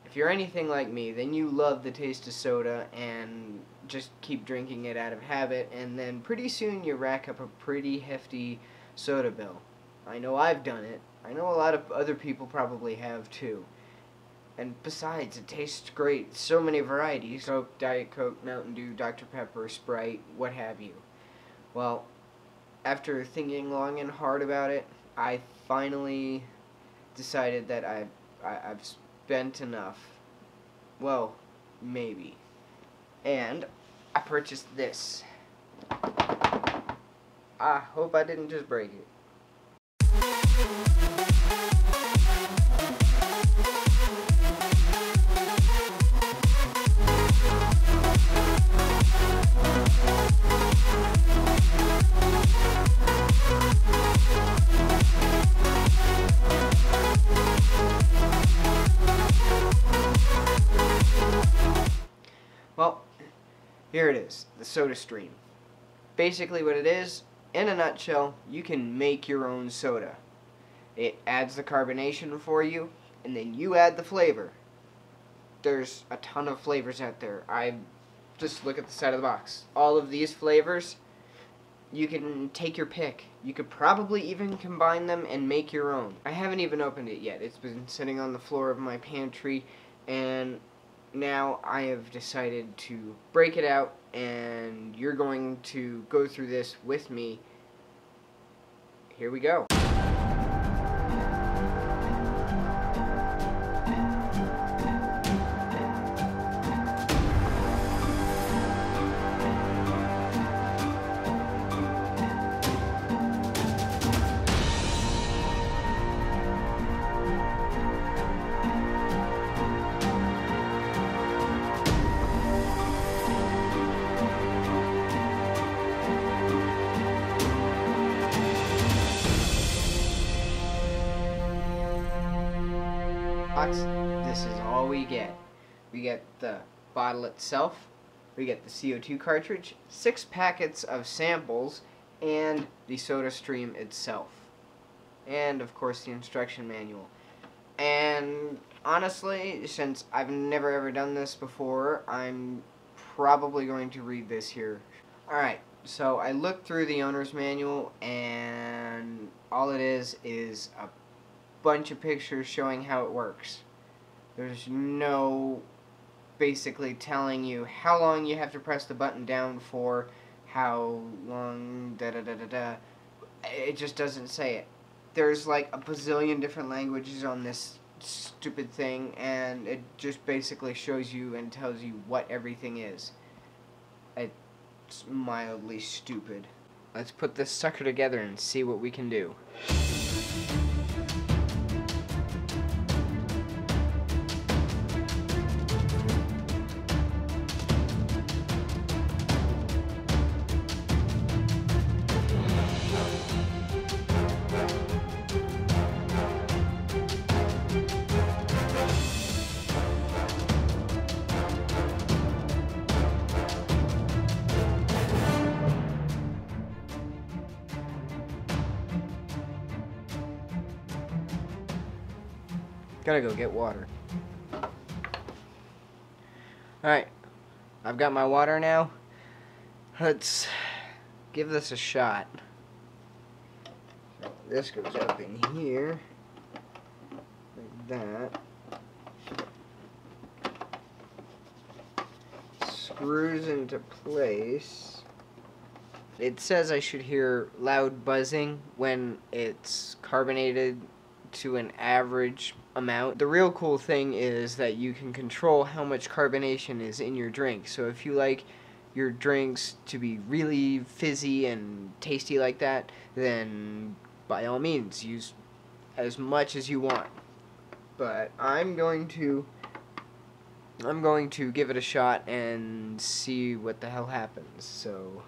If you're anything like me, then you love the taste of soda and just keep drinking it out of habit, and then pretty soon you rack up a pretty hefty soda bill. I know I've done it. I know a lot of other people probably have too. And besides, it tastes great. So many varieties. Coke, Diet Coke, Mountain Dew, Dr. Pepper, Sprite, what have you. Well, after thinking long and hard about it, I finally decided that I've spent enough. Well, maybe. And I purchased this. I hope I didn't just break it. Well, here it is, the SodaStream. Basically what it is, in a nutshell, you can make your own soda. It adds the carbonation for you, and then you add the flavor. There's a ton of flavors out there. Just look at the side of the box. All of these flavors, you can take your pick. You could probably even combine them and make your own. I haven't even opened it yet. It's been sitting on the floor of my pantry, and now I have decided to break it out, and you're going to go through this with me. Here we go. This is all we get. We get the bottle itself, we get the CO2 cartridge, 6 packets of samples, and the SodaStream itself. And of course the instruction manual. And honestly, since I've never ever done this before, I'm probably going to read this here. Alright, so I looked through the owner's manual, and all it is a bunch of pictures showing how it works. There's no basically telling you how long you have to press the button down for, how long, da-da-da-da-da. It just doesn't say it. There's like a bazillion different languages on this stupid thing, and it just basically shows you and tells you what everything is. It's mildly stupid. Let's put this sucker together and see what we can do. Gotta go get water. Alright, I've got my water now. Let's give this a shot. So this goes up in here, like that. Screws into place. It says I should hear loud buzzing when it's carbonated to an average amount. The real cool thing is that you can control how much carbonation is in your drink. So if you like your drinks to be really fizzy and tasty like that, then by all means use as much as you want. But I'm going to give it a shot and see what the hell happens. So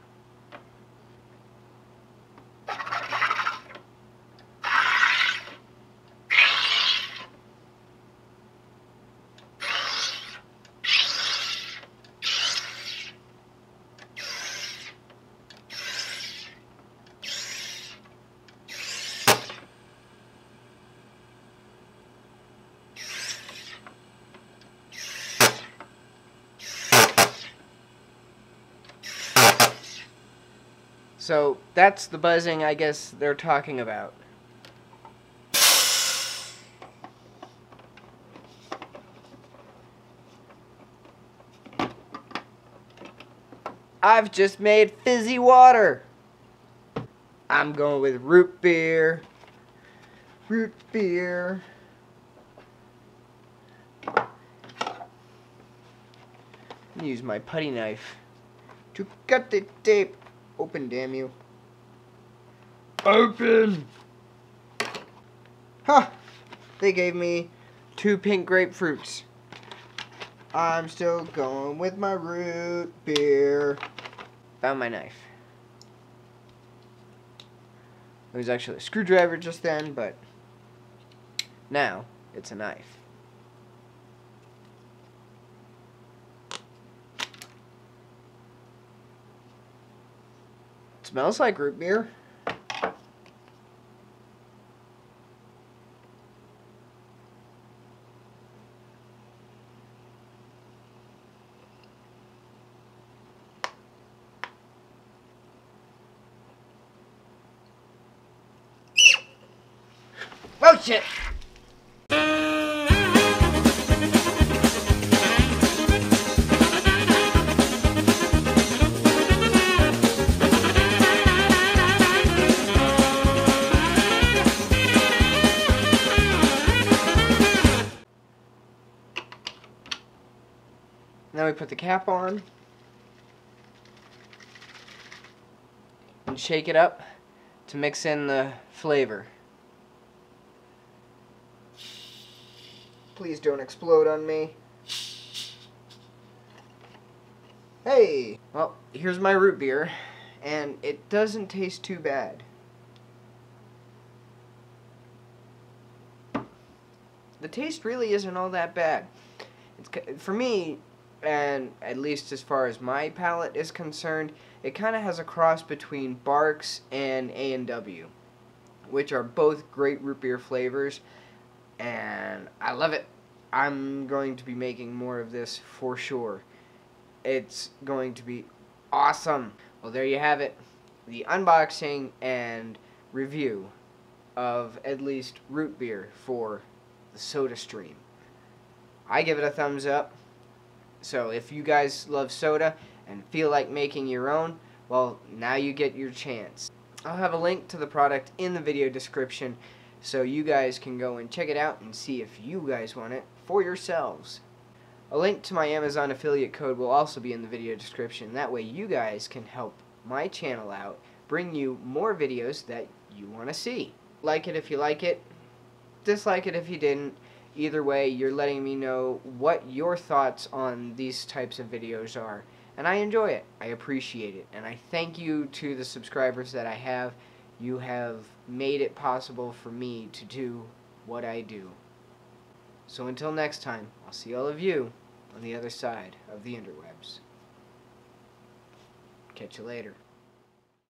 So that's the buzzing I guess they're talking about. I've just made fizzy water. I'm going with root beer. Root beer. Use my putty knife to cut the tape. Open, damn you. Open! Huh! They gave me 2 pink grapefruits. I'm still going with my root beer. Found my knife. It was actually a screwdriver just then, but now it's a knife. It smells like root beer. Oh shit! Now we put the cap on and shake it up to mix in the flavor. Please don't explode on me. Hey! Well, here's my root beer, and it doesn't taste too bad. The taste really isn't all that bad. For me, and at least as far as my palate is concerned, it kind of has a cross between Barks and A&W, which are both great root beer flavors, and I love it. I'm going to be making more of this for sure. It's going to be awesome. Well, there you have it. The unboxing and review of at least root beer for the SodaStream. I give it a thumbs up. So if you guys love soda and feel like making your own, well, now you get your chance. I'll have a link to the product in the video description so you guys can go and check it out and see if you guys want it for yourselves. A link to my Amazon affiliate code will also be in the video description. That way you guys can help my channel out, bring you more videos that you want to see. Like it if you like it, dislike it if you didn't. Either way, you're letting me know what your thoughts on these types of videos are. And I enjoy it. I appreciate it. And I thank you to the subscribers that I have. You have made it possible for me to do what I do. So until next time, I'll see all of you on the other side of the interwebs. Catch you later.